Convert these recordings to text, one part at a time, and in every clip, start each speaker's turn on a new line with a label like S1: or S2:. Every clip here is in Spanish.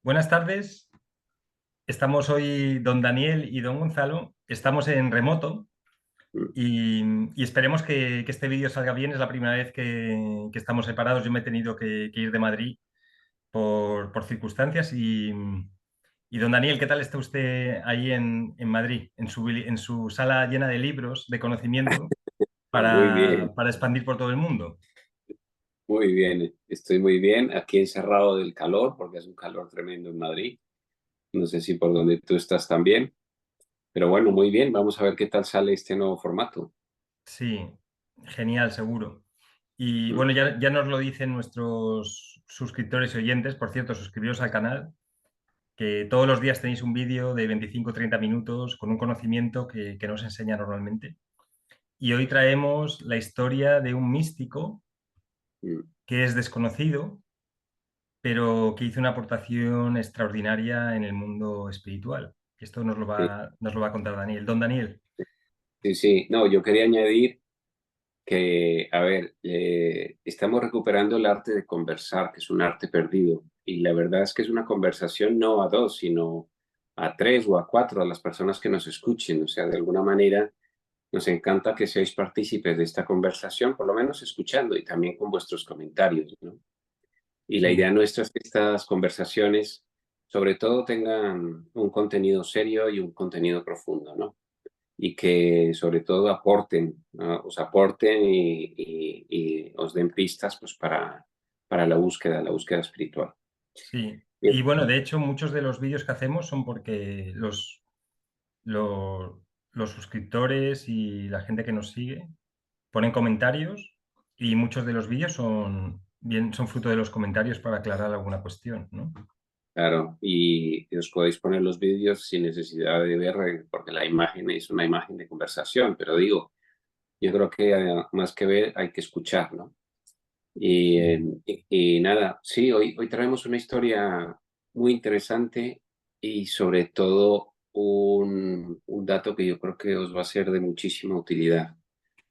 S1: Buenas tardes. Estamos hoy don Daniel y don Gonzalo. Estamos en remoto
S2: Mm.
S1: y esperemos que este vídeo salga bien. Es la primera vez que estamos separados. Yo me he tenido que ir de Madrid por circunstancias y don Daniel, ¿qué tal está usted ahí en Madrid, en su sala llena de libros, de conocimiento
S2: Muy bien,
S1: para expandir por todo el mundo?
S2: muy bien. Estoy muy bien. Aquí encerrado del calor, porque es un calor tremendo en Madrid. No sé si por donde tú estás también, pero bueno, muy bien. Vamos a ver qué tal sale este nuevo formato.
S1: Sí, genial, seguro. Y
S2: Mm.
S1: bueno, ya nos lo dicen nuestros suscriptores y oyentes. Por cierto, suscribiros al canal, que todos los días tenéis un vídeo de 25 o 30 minutos con un conocimiento que no se enseña normalmente. Y hoy traemos la historia de un místico
S2: Mm.
S1: que es desconocido, pero que hizo una aportación extraordinaria en el mundo espiritual. Esto
S2: Sí,
S1: nos lo va a contar Daniel. Don Daniel.
S2: sí, sí. No, yo quería añadir que, a ver, estamos recuperando el arte de conversar, que es un arte perdido. Y la verdad es que es una conversación no a dos, sino a tres o a cuatro, a las personas que nos escuchen. O sea, de alguna manera nos encanta que seáis partícipes de esta conversación, por lo menos escuchando y también con vuestros comentarios, ¿no? Y la
S1: Sí,
S2: idea nuestra es que estas conversaciones, sobre todo, tengan un contenido serio y un contenido profundo, ¿no? Y que sobre todo aporten, ¿no? Os aporten y os den pistas pues, para la búsqueda espiritual.
S1: sí.
S2: Bien.
S1: Y bueno, de hecho, muchos de los vídeos que hacemos son porque los suscriptores y la gente que nos sigue ponen comentarios y muchos de los vídeos son fruto de los comentarios para aclarar alguna cuestión, ¿no?
S2: Claro, y os podéis poner los vídeos sin necesidad de ver, porque la imagen es una imagen de conversación, pero digo, yo creo que más que ver hay que escuchar, ¿no? Y,
S1: Sí.
S2: y nada, sí, hoy traemos una historia muy interesante y sobre todo un dato que yo creo que os va a ser de muchísima utilidad,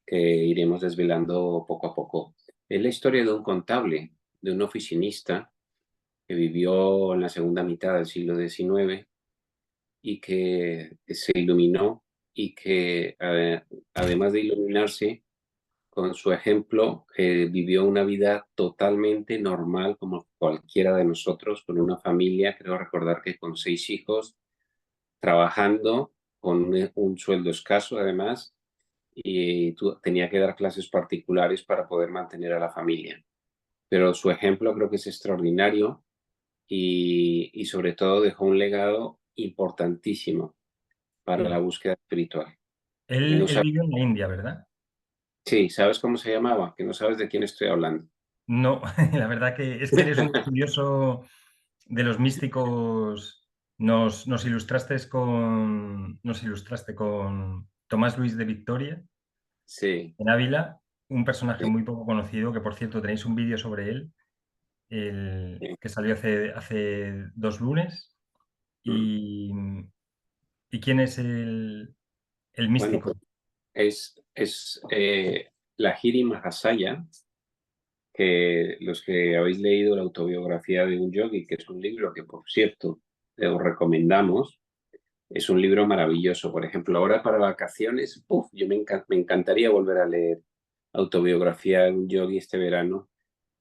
S2: que iremos desvelando poco a poco. Es la historia de un contable, de un oficinista que vivió en la segunda mitad del siglo XIX y que se iluminó y que además de iluminarse, con su ejemplo, vivió una vida totalmente normal como cualquiera de nosotros, con una familia, creo recordar que con 6 hijos, trabajando con un sueldo escaso además, y tenía que dar clases particulares para poder mantener a la familia. Pero su ejemplo creo que es extraordinario y sobre todo dejó un legado importantísimo para la
S1: Sí.
S2: búsqueda espiritual. Y
S1: Él,
S2: no
S1: él
S2: sabes,
S1: vivió en la India, ¿verdad?
S2: sí, ¿sabes cómo se llamaba? Que no sabes de quién estoy hablando.
S1: No, la verdad que es que eres un estudioso de los místicos. Nos ilustraste con Tomás Luis de Victoria
S2: Sí,
S1: en Ávila, un personaje
S2: sí,
S1: muy poco conocido, que por cierto tenéis un vídeo sobre él,
S2: sí.
S1: que salió hace 2 lunes.
S2: Mm.
S1: ¿Y, y quién es el
S2: Bueno,
S1: místico?
S2: pues es Lahiri Mahasaya, que los que habéis leído la autobiografía de un yogi, que es un libro que, por cierto, os recomendamos, es un libro maravilloso. Por ejemplo, ahora para vacaciones, uf, me encantaría volver a leer autobiografía de un yogi este verano,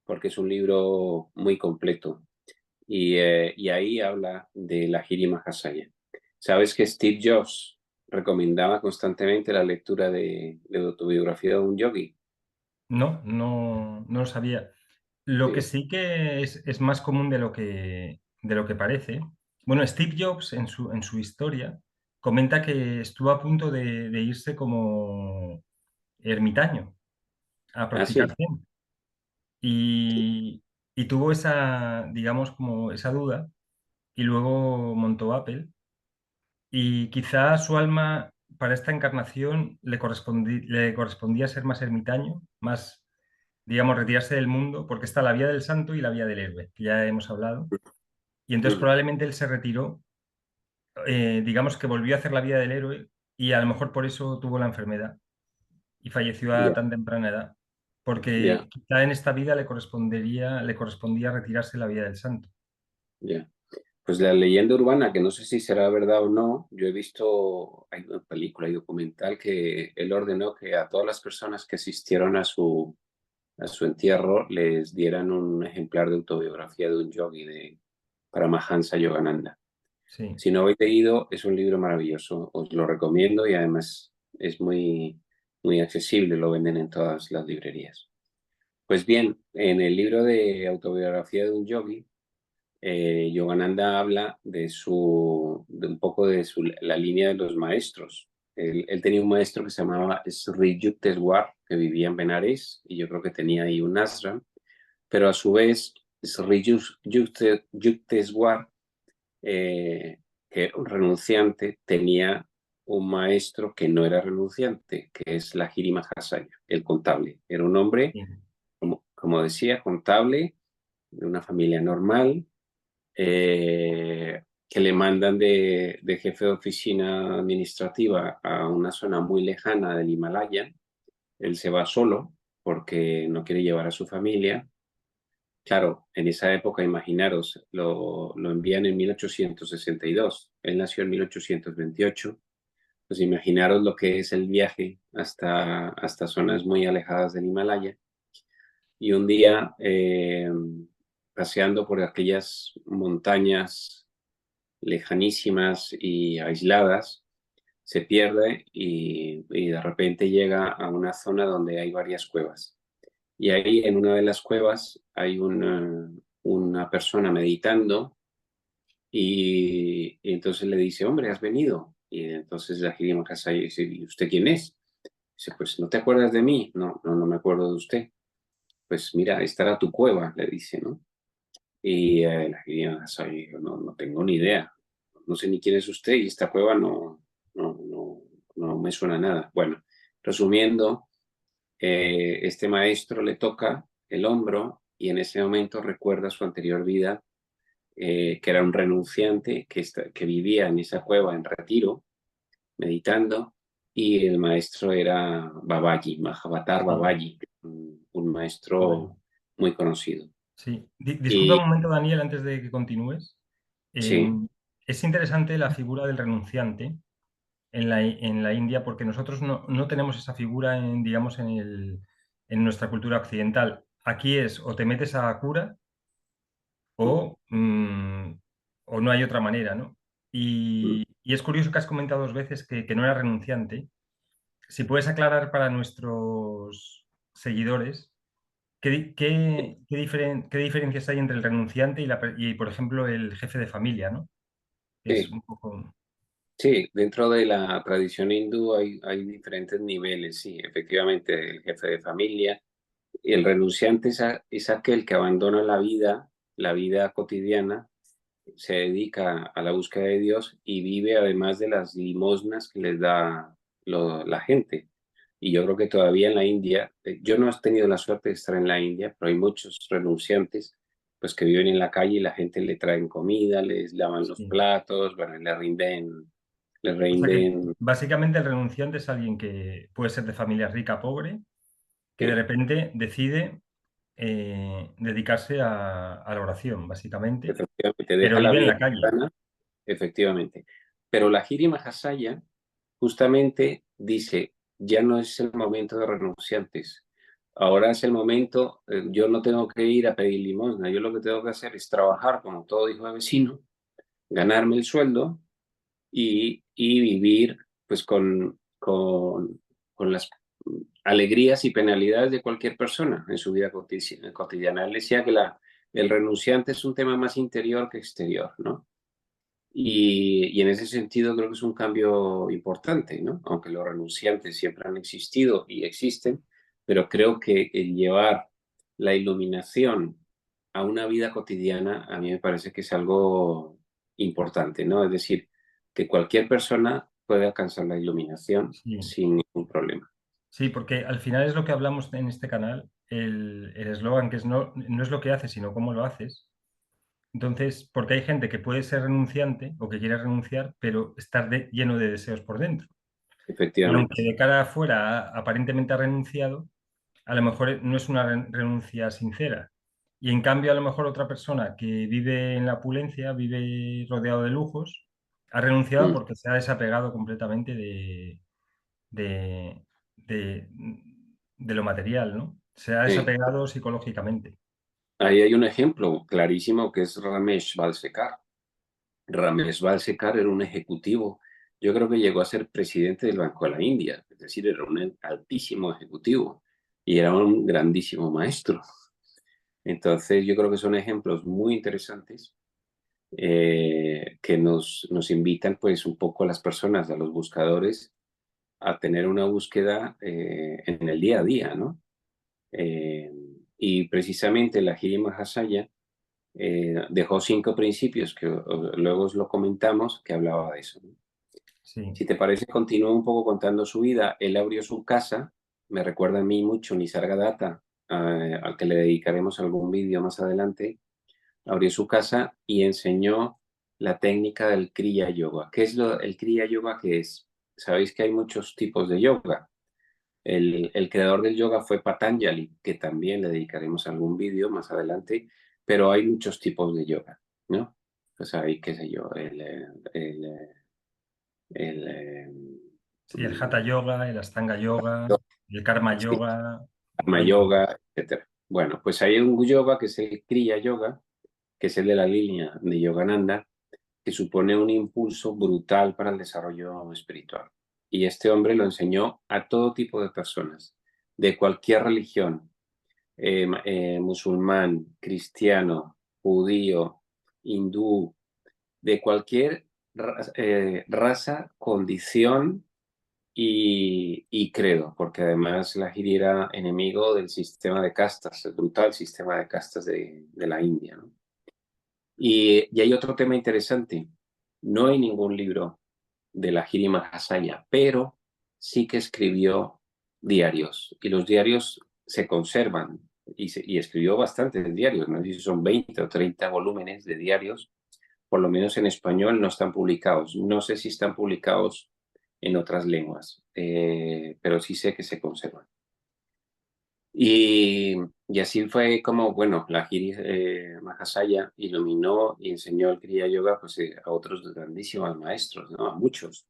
S2: porque es un libro muy completo. Y ahí habla de Lahiri Mahasaya. ¿Sabes que Steve Jobs recomendaba constantemente la lectura de la autobiografía de un yogi?
S1: No, no lo sabía. Lo que
S2: Sí,
S1: sí que es más común de lo que parece. Bueno, Steve Jobs en su historia comenta que estuvo a punto de irse como ermitaño a
S2: ah,
S1: practicar
S2: sí,
S1: Zen.
S2: sí,
S1: Y tuvo esa, digamos, como esa duda y luego montó Apple. Y quizá su alma para esta encarnación le correspondía ser más ermitaño, más, digamos, retirarse del mundo, porque está la vía del santo y la vía del héroe, que ya hemos hablado. Y entonces
S2: mm,
S1: probablemente él se retiró, digamos que volvió a hacer la vida del héroe y a lo mejor por eso tuvo la enfermedad y falleció a
S2: ya,
S1: tan temprana edad, porque
S2: ya,
S1: quizá en esta vida le correspondía retirarse la vida del santo.
S2: ya. Pues la leyenda urbana, que no sé si será verdad o no, yo he visto, hay una película y documental que él ordenó que a todas las personas que asistieron a su entierro les dieran un ejemplar de autobiografía de un yogi de Paramahansa Yogananda.
S1: Sí,
S2: Si no habéis leído, es un libro maravilloso, os lo recomiendo y además es muy accesible, lo venden en todas las librerías. Pues bien, en el libro de autobiografía de un yogi, Yogananda habla de un poco de la línea de los maestros. Él tenía un maestro que se llamaba Sri Yukteswar, que vivía en Benares, y yo creo que tenía ahí un ashram, pero a su vez Sri Yukteswar, que era un renunciante, tenía un maestro que no era renunciante, que es la Lahiri Mahasaya, el contable. Era un hombre,
S1: sí,
S2: como decía, contable, de una familia normal, que le mandan de jefe de oficina administrativa a una zona muy lejana del Himalaya. Él se va solo porque no quiere llevar a su familia. Claro, en esa época, imaginaros, lo envían en 1862. Él nació en 1828. Pues imaginaros lo que es el viaje hasta zonas muy alejadas del Himalaya. Y un día, paseando por aquellas montañas lejanísimas y aisladas, se pierde y de repente llega a una zona donde hay varias cuevas. Y ahí en una de las cuevas hay una persona meditando y entonces le dice, hombre, ¿has venido? Y entonces la Jirima Kasai dice, ¿y usted quién es? Dice, pues ¿no te acuerdas de mí? No, no, no me acuerdo de usted. Pues mira, esta era tu cueva, le dice, ¿no? Y la Jirima Kasai dijo, no, no tengo ni idea. No sé ni quién es usted y esta cueva no me suena a nada. Bueno, resumiendo, este maestro le toca el hombro y en ese momento recuerda su anterior vida, que era un renunciante que vivía en esa cueva en retiro, meditando, y el maestro era Babaji, Mahavatar
S1: sí.
S2: Babaji, un
S1: Vale.
S2: maestro muy conocido.
S1: Sí. Disculpa
S2: Y
S1: un momento, Daniel, antes de que continúes. Eh,
S2: sí,
S1: es interesante la figura del renunciante en la India porque nosotros no tenemos esa figura en, digamos, en nuestra cultura occidental. Aquí es o te metes a cura
S2: mm,
S1: o, o no hay otra manera, ¿no?
S2: mm,
S1: Y es curioso que has comentado dos veces que no era renunciante. Si puedes aclarar para nuestros seguidores, qué diferencias hay entre el renunciante y, por ejemplo, el jefe de familia, ¿no? Es
S2: sí,
S1: un poco...
S2: sí, dentro de la tradición hindú hay diferentes niveles, sí, efectivamente, el jefe de familia. El renunciante es aquel que abandona la vida cotidiana, se dedica a la búsqueda de Dios y vive además de las limosnas que les da la gente. Y yo creo que todavía en la India, yo no he tenido la suerte de estar en la India, pero hay muchos renunciantes pues que viven en la calle y la gente le traen comida, les lavan los
S1: Sí.
S2: platos, bueno, le
S1: O sea que
S2: rinden,
S1: básicamente el renunciante es alguien que puede ser de familia rica, pobre, que de
S2: sí,
S1: repente decide dedicarse a la oración, básicamente,
S2: efectivamente,
S1: pero
S2: deja la
S1: vive en
S2: vida
S1: la calle.
S2: mundana, efectivamente. Pero la Giri Mahasaya justamente dice, ya no es el momento de renunciantes. Ahora es el momento, yo no tengo que ir a pedir limosna, yo lo que tengo que hacer es trabajar como todo hijo de vecino, ganarme el sueldo y vivir pues con las alegrías y penalidades de cualquier persona en su vida cotidiana. Él decía que el renunciante es un tema más interior que exterior, ¿no? Y en ese sentido creo que es un cambio importante, ¿no? Aunque los renunciantes siempre han existido y existen, pero creo que el llevar la iluminación a una vida cotidiana a mí me parece que es algo importante, ¿no? Es decir, que cualquier persona puede alcanzar la iluminación
S1: Sí,
S2: sin ningún problema.
S1: sí, porque al final es lo que hablamos en este canal, el eslogan que es no es lo que haces, sino cómo lo haces. Entonces, porque hay gente que puede ser renunciante o que quiere renunciar, pero estar lleno de deseos por dentro. Y aunque
S2: Efectivamente,
S1: de cara afuera aparentemente ha renunciado, a lo mejor no es una renuncia sincera. Y en cambio, a lo mejor otra persona que vive en la opulencia, vive rodeado de lujos, ha renunciado
S2: Mm,
S1: porque se ha desapegado completamente de, de- de lo material, ¿no? Se ha
S2: sí.
S1: desapegado psicológicamente.
S2: Ahí hay un ejemplo clarísimo que es Ramesh Balsekar. Ramesh Balsekar era un ejecutivo, yo creo que llegó a ser presidente del Banco de la India, es decir, era un altísimo ejecutivo y era un grandísimo maestro. Entonces, yo creo que son ejemplos muy interesantes que nos invitan pues un poco a las personas, a los buscadores, a tener una búsqueda en el día a día, ¿no? Eh, y precisamente la Giri Mahasaya dejó 5 principios que luego os lo comentamos, que hablaba de eso, ¿no?
S1: Sí,
S2: Si te parece, continúo un poco contando su vida. Él abrió su casa, me recuerda a mí mucho Nisargadatta, al que le dedicaremos algún vídeo más adelante. Abrió su casa y enseñó la técnica del Kriya Yoga. ¿Qué es el Kriya Yoga? ¿Qué es? Sabéis que hay muchos tipos de yoga. El creador del yoga fue Patanjali, que también le dedicaremos algún vídeo más adelante, pero hay muchos tipos de yoga, ¿no? Pues hay, qué sé yo, el,
S1: sí, el Hatha Yoga, el Astanga Yoga, el Karma
S2: sí,
S1: Yoga,
S2: Karma
S1: hay varios.
S2: Yoga, etcétera. Bueno, pues hay un yoga que es el Kriya Yoga, que es el de la línea de Yogananda, que supone un impulso brutal para el desarrollo espiritual. Y este hombre lo enseñó a todo tipo de personas, de cualquier religión, musulmán, cristiano, judío, hindú, de cualquier raza, condición y credo, porque además la Giri era enemigo del sistema de castas, el brutal sistema de castas de la India, ¿no? Y hay otro tema interesante. No hay ningún libro de la Giri Mahasaya, pero sí que escribió diarios. Y los diarios se conservan. Y escribió bastantes diarios, no sé si son 20 o 30 volúmenes de diarios, por lo menos en español no están publicados. No sé si están publicados en otras lenguas, pero sí sé que se conservan. Y así fue como, bueno, la Giri Mahasaya iluminó y enseñó el Kriya Yoga pues, a otros grandísimos maestros, ¿no? A muchos.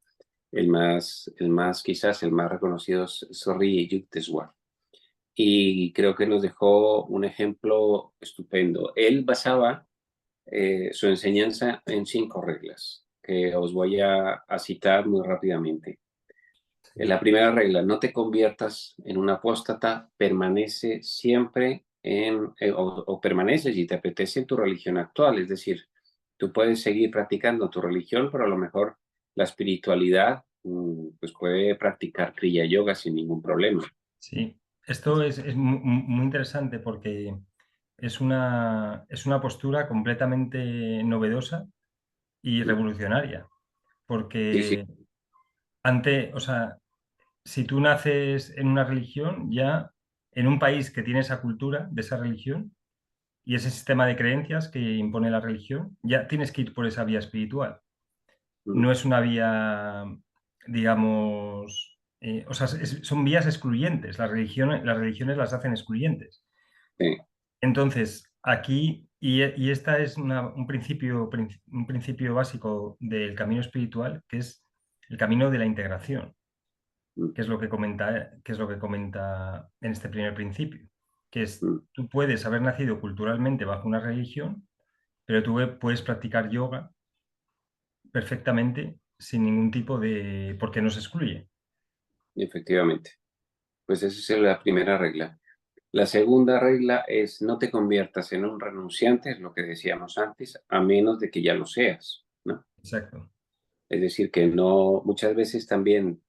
S2: Quizás el más reconocido es Sri Yukteswar. Y creo que nos dejó un ejemplo estupendo. Él basaba su enseñanza en 5 reglas, que os voy a citar muy rápidamente.
S1: Sí,
S2: La primera regla, no te conviertas en un apóstata, permanece siempre o permaneces y te apetece en tu religión actual, es decir, tú puedes seguir practicando tu religión, pero a lo mejor la espiritualidad, pues puede practicar Kriya Yoga sin ningún problema.
S1: sí. Esto es muy interesante porque es una postura completamente novedosa y
S2: Mm,
S1: revolucionaria.
S2: Sí, sí,
S1: Porque o sea, si tú naces en una religión, ya en un país que tiene esa cultura de esa religión y ese sistema de creencias que impone la religión, ya tienes que ir por esa vía espiritual.
S2: mm,
S1: No es una vía, digamos, o sea, son vías excluyentes. Las religiones las hacen excluyentes.
S2: sí,
S1: Entonces, aquí, y esta es un principio básico del camino espiritual, que es el camino de la integración,
S2: mm,
S1: que es lo que comenta en este primer principio, que es,
S2: mm,
S1: tú puedes haber nacido culturalmente bajo una religión, pero tú puedes practicar yoga perfectamente sin ningún tipo de, porque no se excluye.
S2: efectivamente. Pues esa es la primera regla. La segunda regla es no te conviertas en un renunciante, es lo que decíamos antes, a menos de que ya lo seas, ¿no?
S1: Exacto.
S2: Es decir, que no, muchas veces también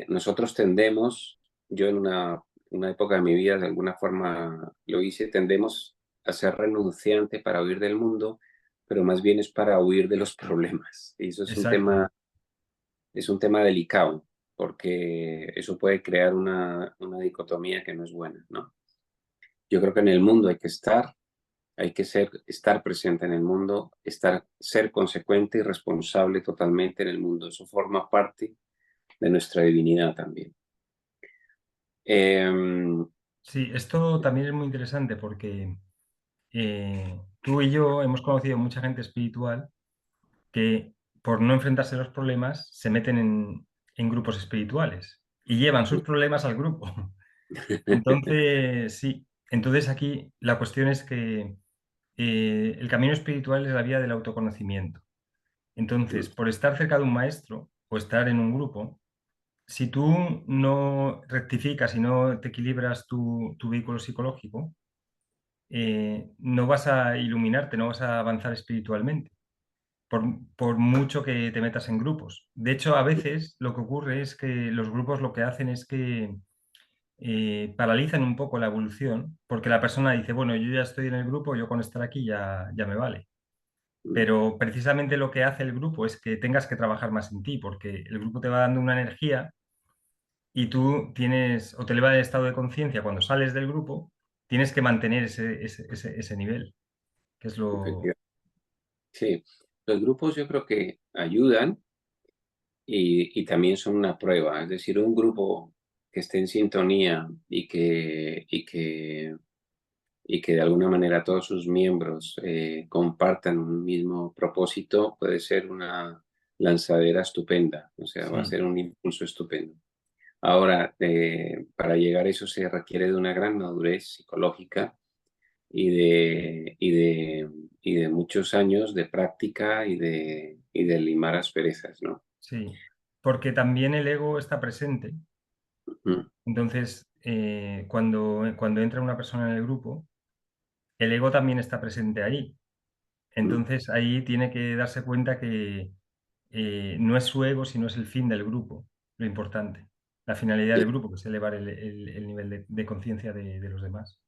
S2: nosotros tendemos, yo en una época de mi vida de alguna forma lo hice, tendemos a ser renunciante para huir del mundo, pero más bien es para huir de los problemas. Y eso
S1: Exacto.
S2: es un tema delicado, porque eso puede crear una dicotomía que no es buena, ¿no? Yo creo que en el mundo hay que estar, estar presente en el mundo, ser consecuente y responsable totalmente en el mundo. Eso forma parte de nuestra divinidad también. Eh,
S1: Sí, esto también es muy interesante porque tú y yo hemos conocido mucha gente espiritual que por no enfrentarse a los problemas se meten en grupos espirituales y llevan sus problemas al grupo. Entonces, sí, entonces aquí la cuestión es que el camino espiritual es la vía del autoconocimiento. Entonces, por estar cerca de un maestro o estar en un grupo, si tú no rectificas y no te equilibras tu vehículo psicológico, no vas a iluminarte, no vas a avanzar espiritualmente, por, por mucho que te metas en grupos. De hecho, a veces lo que ocurre es que los grupos lo que hacen es que paralizan un poco la evolución, porque la persona dice, bueno, yo ya estoy en el grupo, yo con estar aquí ya me vale. Pero precisamente lo que hace el grupo es que tengas que trabajar más en ti, porque el grupo te va dando una energía y tú tienes, o te eleva el estado de conciencia cuando sales del grupo, tienes que mantener ese nivel, que es lo...
S2: Efectivamente. Sí, los grupos yo creo que ayudan y también son una prueba. Es decir, un grupo que esté en sintonía y que de alguna manera todos sus miembros compartan un mismo propósito puede ser una lanzadera estupenda, o sea, va a
S1: Sí,
S2: ser un impulso estupendo. Ahora, para llegar a eso se requiere de una gran madurez psicológica y de muchos años de práctica y de limar asperezas, ¿no?
S1: sí, porque también el ego está presente.
S2: Mm,
S1: Entonces, cuando entra una persona en el grupo, el ego también está presente ahí.
S2: mm.
S1: Entonces, ahí tiene que darse cuenta que no es su ego, sino es el fin del grupo, lo importante. La finalidad del grupo, que es elevar el nivel de conciencia de los demás.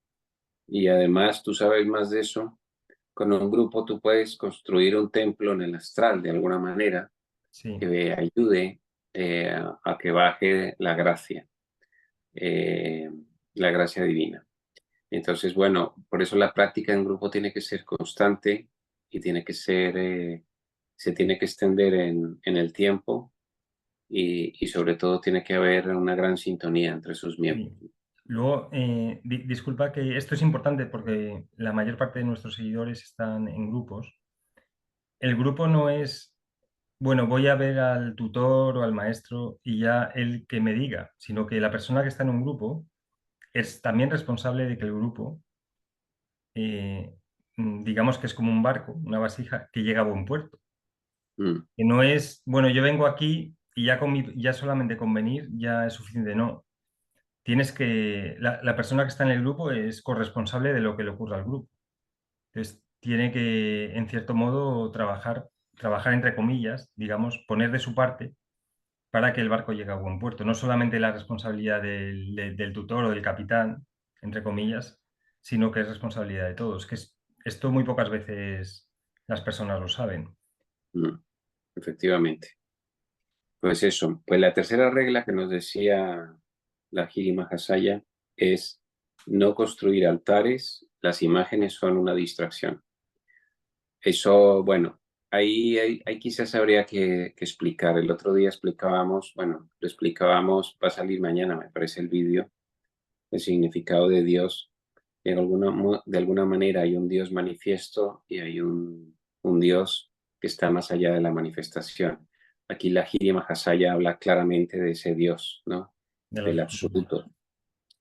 S2: Y además, tú sabes más de eso. Con un grupo tú puedes construir un templo en el astral de alguna manera
S1: Sí,
S2: que ayude a que baje eh, la gracia divina. Entonces, bueno, por eso la práctica en grupo tiene que ser constante y se tiene que extender en el tiempo y sobre todo tiene que haber una gran sintonía entre sus miembros.
S1: sí. Luego, disculpa que esto es importante porque la mayor parte de nuestros seguidores están en grupos. El grupo no es, bueno, voy a ver al tutor o al maestro y ya él que me diga, sino que la persona que está en un grupo es también responsable de que el grupo, eh, digamos que es como un barco, una vasija que llega a buen puerto.
S2: Mm,
S1: Que no es, bueno, yo vengo aquí y ya solamente con venir ya es suficiente. No, tienes que, la persona que está en el grupo es corresponsable de lo que le ocurra al grupo. Entonces, tiene que, en cierto modo, trabajar entre comillas, digamos, poner de su parte para que el barco llegue a buen puerto. No solamente la responsabilidad del tutor o del capitán, entre comillas, sino que es responsabilidad de todos. Esto muy pocas veces las personas lo saben.
S2: mm, efectivamente. Pues eso, pues la tercera regla que nos decía la Giri Mahasaya es no construir altares, las imágenes son una distracción. Eso, bueno, ahí quizás habría que explicar. El otro día explicábamos, bueno, lo explicábamos, va a salir mañana, me parece el vídeo, el significado de Dios. De alguna manera hay un Dios manifiesto y hay un Dios que está más allá de la manifestación. Aquí la Giri Mahasaya habla claramente de ese Dios, ¿no?
S1: De la
S2: Del
S1: luz.
S2: absoluto.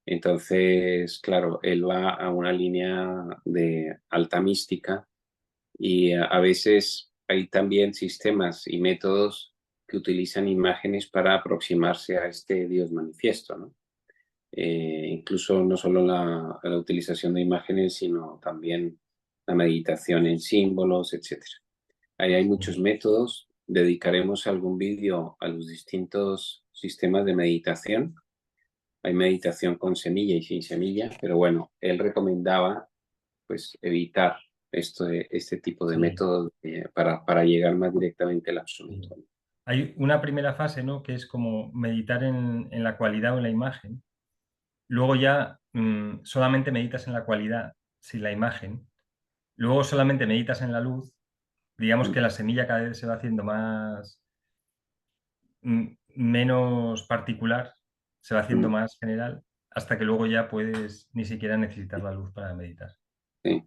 S2: Entonces, claro, él va a una línea de alta mística y a veces hay también sistemas y métodos que utilizan imágenes para aproximarse a este Dios manifiesto, ¿no? Incluso no solo la utilización de imágenes, sino también la meditación en símbolos, etcétera. Ahí hay muchos métodos. Dedicaremos algún vídeo a los distintos sistemas de meditación. Hay meditación con semilla y sin semilla, pero bueno, él recomendaba pues evitar este tipo de
S1: Sí,
S2: métodos para llegar más directamente al
S1: sí.
S2: absoluto.
S1: Hay una primera fase, ¿no? Que es como meditar en la cualidad o en la imagen. Luego ya solamente meditas en la cualidad, sin la imagen. Luego solamente meditas en la luz. Digamos
S2: Mm,
S1: que la semilla cada vez se va haciendo menos particular, se va haciendo
S2: mm,
S1: más general, hasta que luego ya puedes ni siquiera necesitar la luz para meditar.
S2: sí.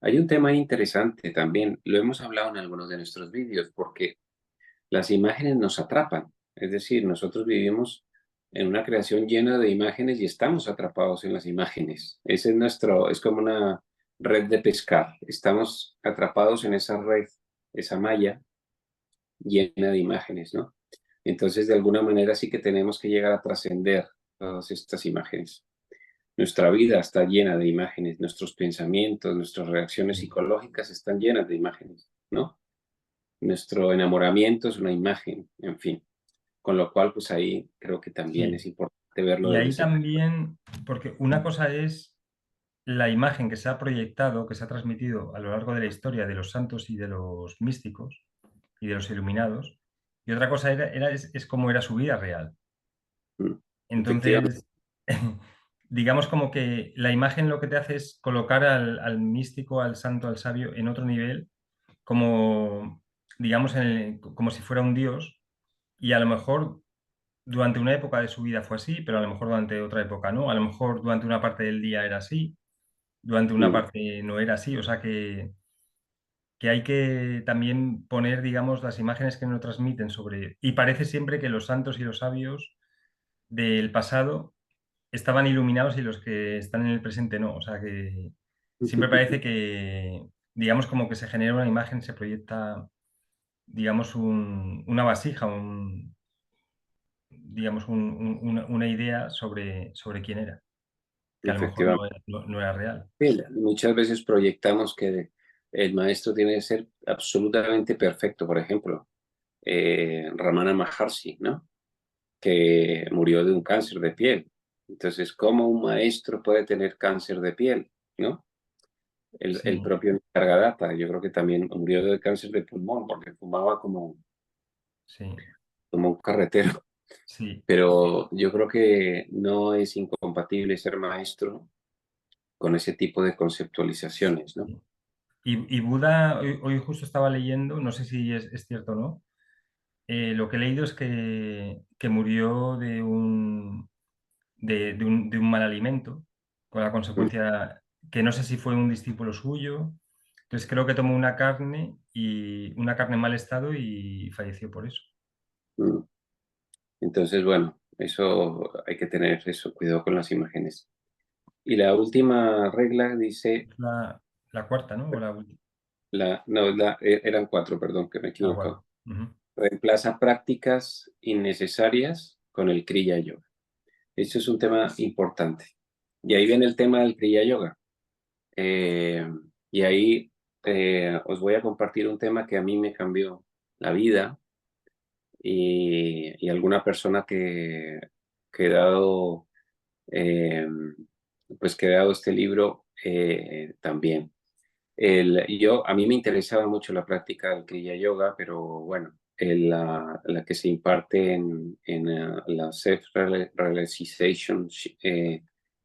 S2: Hay un tema interesante también, lo hemos hablado en algunos de nuestros vídeos, porque las imágenes nos atrapan. Es decir, nosotros vivimos en una creación llena de imágenes y estamos atrapados en las imágenes. Ese es nuestro, es como una red de pescar. Estamos atrapados en esa red, esa malla llena de imágenes, ¿no? Entonces, de alguna manera sí que tenemos que llegar a trascender todas estas imágenes. Nuestra vida está llena de imágenes, nuestros pensamientos, nuestras reacciones
S1: Sí.
S2: psicológicas están llenas de imágenes, ¿no? Nuestro enamoramiento es una imagen, en fin. Con lo cual, pues ahí creo que también
S1: Sí.
S2: es importante verlo
S1: Y
S2: desde
S1: ahí
S2: ese punto.
S1: también, porque una cosa es la imagen que se ha proyectado, que se ha transmitido a lo largo de la historia de los santos y de los místicos y de los iluminados, y otra cosa es cómo era su vida real.
S2: Mm. Efectivamente.
S1: Entonces, digamos como que la imagen lo que te hace es colocar al místico, al santo, al sabio en otro nivel, como, digamos, como si fuera un dios, y a lo mejor durante una época de su vida fue así, pero a lo mejor durante otra época no, a lo mejor durante una parte del día era así, durante una
S2: Mm.
S1: parte no era así, o sea que hay que también poner, digamos, las imágenes que nos transmiten sobre... Y parece siempre que los santos y los sabios del pasado estaban iluminados y los que están en el presente no. O sea que siempre parece que, digamos, como que se genera una imagen, se proyecta, digamos, una vasija, digamos, una idea sobre quién era, que a lo mejor
S2: Efectivamente.
S1: no era real.
S2: Sí, muchas veces proyectamos que el maestro tiene que ser absolutamente perfecto. Por ejemplo, Ramana Maharshi, ¿no? Que murió de un cáncer de piel. Entonces, ¿cómo un maestro puede tener cáncer de piel? ¿No? El
S1: Sí,
S2: propio Nisargadatta, yo creo que también murió de cáncer de pulmón porque fumaba
S1: sí,
S2: como un carretero.
S1: sí.
S2: Pero yo creo que no es incompatible ser maestro con ese tipo de conceptualizaciones, ¿no?
S1: Sí. Y Buda, hoy justo estaba leyendo, no sé si es cierto o no, lo que he leído es que murió de un mal alimento, con la
S2: Mm,
S1: consecuencia que no sé si fue un discípulo suyo. Entonces creo que tomó una carne en mal estado y falleció por eso.
S2: mm. Entonces, bueno, eso hay que tener eso, cuidado con las imágenes. Y la última regla dice,
S1: Es la cuarta, ¿no? O la última.
S2: no, eran cuatro, perdón, que me he
S1: Ah, bueno.
S2: equivocado.
S1: Ujú.
S2: Reemplaza prácticas innecesarias con el Kriya Yoga. Eso es un tema importante. Y ahí viene el tema del Kriya Yoga. Eh, y ahí os voy a compartir un tema que a mí me cambió la vida y alguna persona que he dado, eh, pues que he dado este libro también. A mí me interesaba mucho la práctica del Kriya Yoga, pero bueno, la que se imparte en la Self-Realization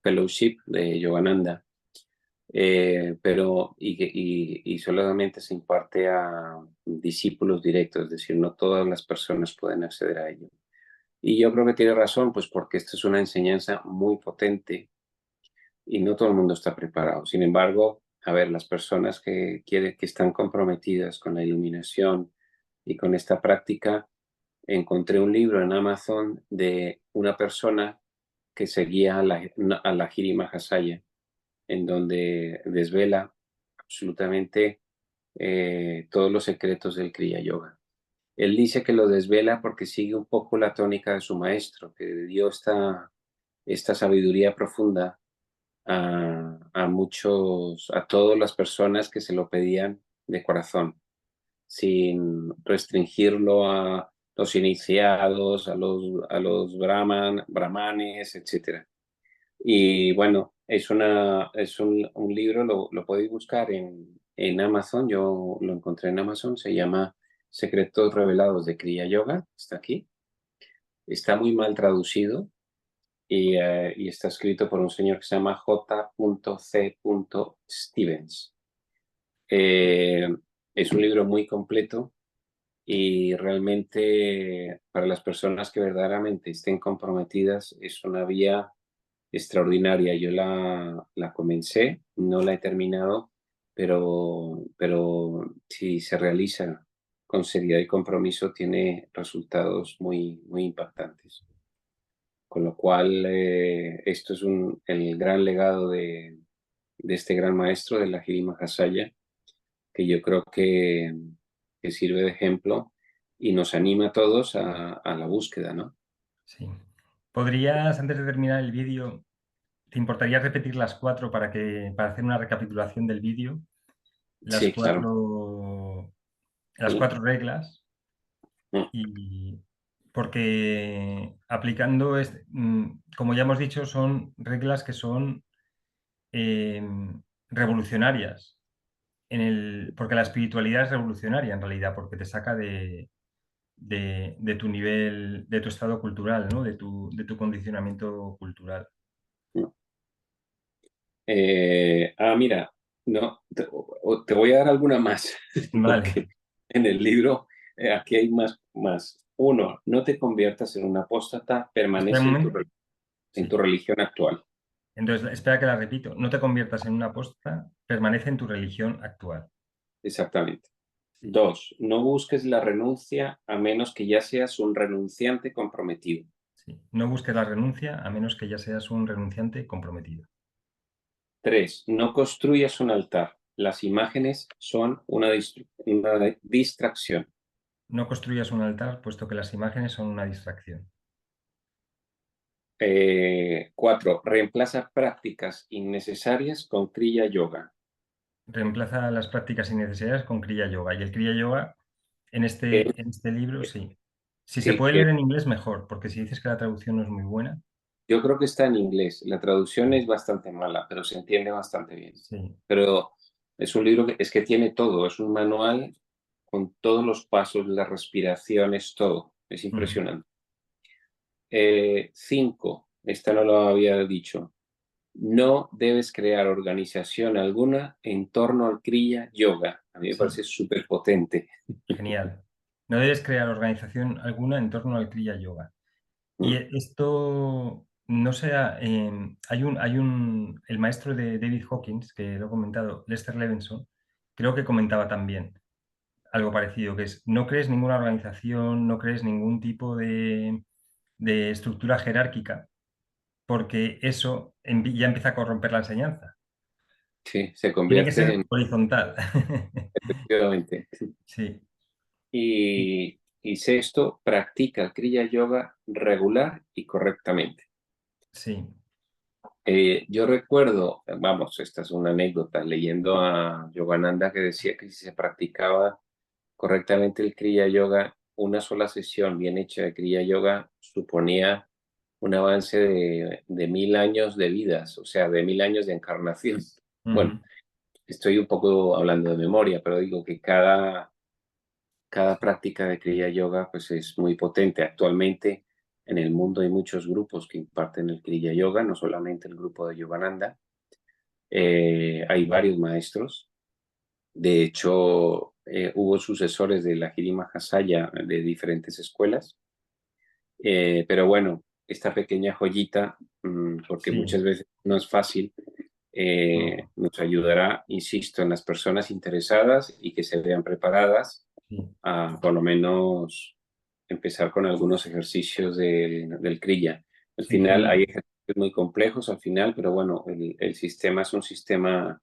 S2: Fellowship de Yogananda, y solamente se imparte a discípulos directos, es decir, no todas las personas pueden acceder a ello. Y yo creo que tiene razón, pues porque esto es una enseñanza muy potente y no todo el mundo está preparado. Sin embargo, a ver, las personas que están comprometidas con la iluminación y con esta práctica, encontré un libro en Amazon de una persona que seguía a la Giri Mahasaya, en donde desvela absolutamente todos los secretos del Kriya Yoga. Él dice que lo desvela porque sigue un poco la tónica de su maestro, que le dio esta sabiduría profunda a todas las personas que se lo pedían de corazón, sin restringirlo a los iniciados, a los brahmanes, etcétera. Y bueno, es un libro, lo podéis buscar en Amazon, yo lo encontré en Amazon, se llama Secretos Revelados de Kriya Yoga, está aquí. Está muy mal traducido y está escrito por un señor que se llama J. C. Stevens. Eh, es un libro muy completo y realmente para las personas que verdaderamente estén comprometidas es una vía extraordinaria. Yo la comencé, no la he terminado, pero si se realiza con seriedad y compromiso, tiene resultados muy impactantes. Con lo cual, esto es el gran legado de este gran maestro de la Giri Mahasaya, que yo creo que sirve de ejemplo y nos anima a todos a la búsqueda, ¿no?
S1: Sí. ¿Podrías, antes de terminar el vídeo, te importaría repetir las cuatro para hacer una recapitulación del vídeo? Las
S2: Sí, claro.
S1: cuatro, las
S2: Sí.
S1: cuatro reglas,
S2: Mm,
S1: y porque aplicando, como ya hemos dicho, son reglas que son eh, revolucionarias, porque la espiritualidad es revolucionaria en realidad, porque te saca de tu nivel, de tu estado cultural, ¿no? De tu condicionamiento cultural.
S2: mm. Mira, no, te voy a dar alguna más,
S1: Vale.
S2: porque en el libro aquí hay más. Uno, no te conviertas en un apóstata,
S1: Espera un
S2: permanece
S1: momento.
S2: en
S1: Sí.
S2: tu religión actual.
S1: Entonces, espera que la repito. No te conviertas en una apóstata, permanece en tu religión actual.
S2: Exactamente.
S1: Sí,
S2: Dos, no busques la renuncia a menos que ya seas un renunciante comprometido.
S1: sí. No busques la renuncia a menos que ya seas un renunciante comprometido.
S2: Tres, no construyas un altar. Las imágenes son una distracción.
S1: No construyas un altar, puesto que las imágenes son una distracción.
S2: Cuatro, reemplaza prácticas innecesarias con Kriya Yoga.
S1: Reemplaza las prácticas innecesarias con Kriya Yoga. Y el Kriya Yoga, en
S2: Eh,
S1: este libro, sí. Si se
S2: sí,
S1: puede leer en inglés, mejor, porque si dices que la traducción no es muy buena,
S2: yo creo que está en inglés. La traducción
S1: sí,
S2: es bastante mala, pero se entiende bastante bien.
S1: sí.
S2: Pero es un libro que tiene todo. Es un manual con todos los pasos, las respiraciones, todo. Es
S1: Ujú.
S2: impresionante. Cinco, esta no lo había dicho. No debes crear organización alguna en torno al Kriya Yoga. A mí me
S1: Sí,
S2: parece súper potente.
S1: genial. No debes crear organización alguna en torno al Kriya Yoga. Y esto, no sea, el maestro de David Hawkins, que lo he comentado, Lester Levinson, creo que comentaba también algo parecido, que es, no crees ninguna organización, no crees ningún tipo de estructura jerárquica, porque eso ya empieza a corromper la enseñanza.
S2: Sí, se
S1: Tiene que
S2: convierte
S1: ser horizontal.
S2: efectivamente.
S1: Sí,
S2: Y sexto, practica el Kriya Yoga regular y correctamente.
S1: sí,
S2: Yo recuerdo, vamos, esta es una anécdota, leyendo a Yogananda que decía que si se practicaba correctamente el Kriya Yoga, una sola sesión bien hecha de Kriya Yoga suponía un avance de 1000 años de vidas, o sea, de 1000 años de encarnación. Bueno,
S1: ujú,
S2: estoy un poco hablando de memoria, pero digo que cada práctica de Kriya Yoga pues es muy potente. Actualmente en el mundo hay muchos grupos que imparten el Kriya Yoga, no solamente el grupo de Yogananda. Hay varios maestros. De hecho, hubo sucesores de la Giri Mahasaya de diferentes escuelas. Pero bueno, esta pequeña joyita, porque
S1: sí,
S2: muchas veces no es fácil,
S1: no,
S2: nos ayudará, insisto, en las personas interesadas y que se vean preparadas
S1: sí,
S2: a por lo menos empezar con algunos ejercicios del Kriya. Al
S1: sí,
S2: final hay
S1: genial.
S2: ejercicios muy complejos al final, pero bueno, el sistema es un sistema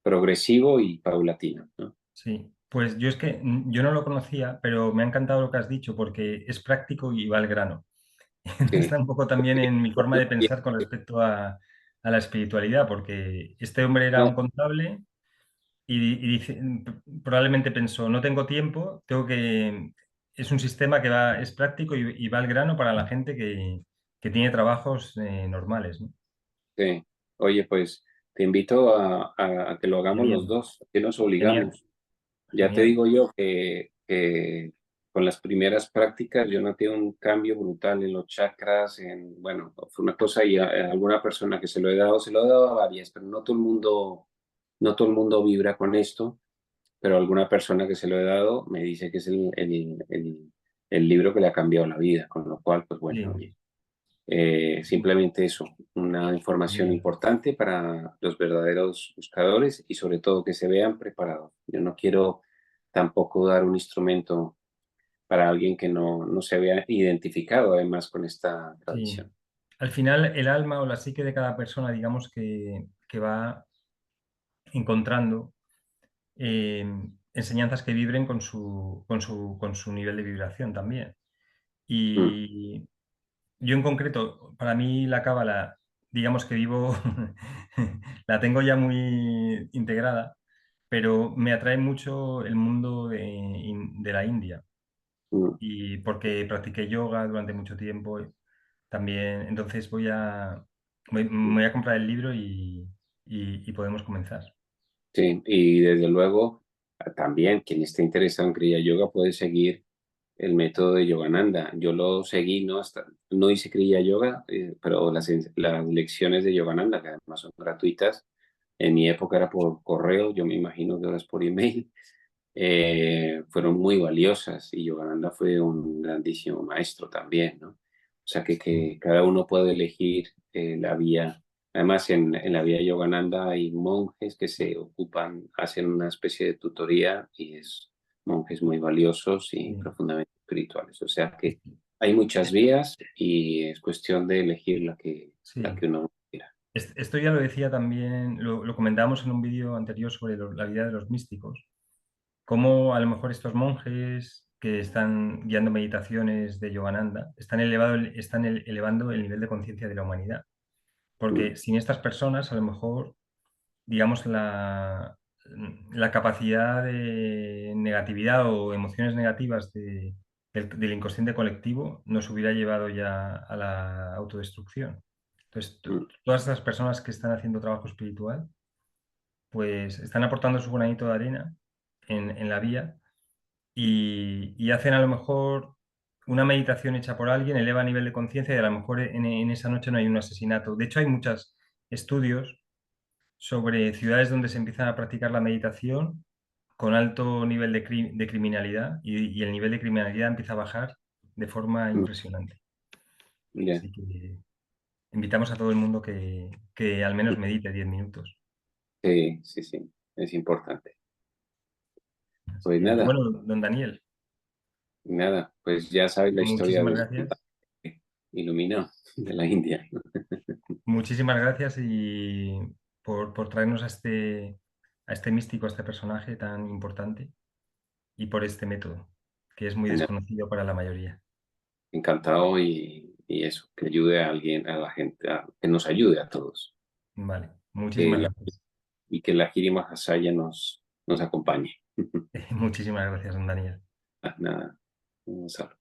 S2: progresivo y paulatino, ¿no?
S1: Sí, pues yo es que yo no lo conocía, pero me ha encantado lo que has dicho porque es práctico y va al grano.
S2: Sí.
S1: Está un poco también en mi forma de pensar con respecto a la espiritualidad, porque este hombre era
S2: No,
S1: un contable probablemente pensó, no tengo tiempo, es un sistema que es práctico y va al grano para la gente que tiene trabajos normales, ¿no?
S2: sí. Oye, pues te invito a que lo hagamos los
S1: Genial,
S2: dos, que nos
S1: genial,
S2: obligamos. Ya te
S1: genial.
S2: digo yo que con las primeras prácticas yo noté un cambio brutal en los chakras, bueno, fue una cosa y a alguna persona que se lo he dado a varias, pero no todo el mundo vibra con esto, pero alguna persona que se lo he dado me dice que es el libro que le ha cambiado la vida, con lo cual, pues bueno,
S1: Sí.
S2: oye. Simplemente eso, una información
S1: Bien,
S2: importante para los verdaderos buscadores y sobre todo que se vean preparados. Yo no quiero tampoco dar un instrumento para alguien que no se vea identificado además con esta
S1: sí.
S2: tradición.
S1: Al final, el alma o la psique de cada persona, digamos que va encontrando enseñanzas que vibren con su nivel de vibración también.
S2: Mm,
S1: Y yo en concreto, para mí la cábala, digamos que vivo, la tengo ya muy integrada, pero me atrae mucho el mundo de la India.
S2: mm,
S1: Y porque practiqué yoga durante mucho tiempo también, entonces me
S2: mm.
S1: voy a comprar el libro y podemos comenzar.
S2: Sí, y desde luego también quien esté interesado en Kriya Yoga puede seguir el método de Yogananda. Yo lo seguí, no, no hice Kriya Yoga, pero las lecciones de Yogananda, que además son gratuitas, en mi época era por correo, yo me imagino que ahora es por email, fueron muy valiosas y Yogananda fue un grandísimo maestro también, ¿no? O sea
S1: Sí,
S2: que cada uno puede elegir la vía. Además, en la vía Yogananda hay monjes que se ocupan, hacen una especie de tutoría y es monjes muy valiosos y
S1: sí,
S2: profundamente espirituales. O sea que
S1: sí.
S2: hay muchas vías y es cuestión de elegir la
S1: Sí.
S2: que uno quiera.
S1: Esto ya lo decía también, lo comentábamos en un vídeo anterior sobre la vida de los místicos, cómo a lo mejor estos monjes que están guiando meditaciones de Yogananda están elevando el nivel de conciencia de la humanidad.
S2: Mm,
S1: Porque sin estas personas, a lo mejor, digamos, la capacidad de negatividad o emociones negativas del inconsciente colectivo nos hubiera llevado ya a la autodestrucción. Entonces,
S2: mm,
S1: todas estas personas que están haciendo trabajo espiritual, pues están aportando su granito de arena en la vía y hacen a lo mejor una meditación hecha por alguien, eleva el nivel de conciencia y a lo mejor en esa noche no hay un asesinato. De hecho, hay muchos estudios sobre ciudades donde se empiezan a practicar la meditación con alto nivel de criminalidad y el nivel de criminalidad empieza a bajar de forma
S2: mm.
S1: impresionante.
S2: Bien.
S1: Así que invitamos a todo el mundo que al menos medite 10 minutos.
S2: Sí, sí, sí, es importante.
S1: Así
S2: Pues
S1: que,
S2: nada,
S1: bueno, don Daniel,
S2: nada, pues ya sabes la historia
S1: muchísimas
S2: de
S1: gracias.
S2: Iluminó de la India.
S1: Muchísimas gracias y por traernos a este místico, a este personaje tan importante y por este método, que es muy
S2: Nada,
S1: desconocido para la mayoría.
S2: encantado y eso, que ayude a alguien, a la gente, que nos ayude a todos.
S1: Vale, muchísimas
S2: Que,
S1: gracias.
S2: y que la Giri Mahasaya nos acompañe.
S1: Muchísimas gracias, don Daniel.
S2: Nada, un saludo.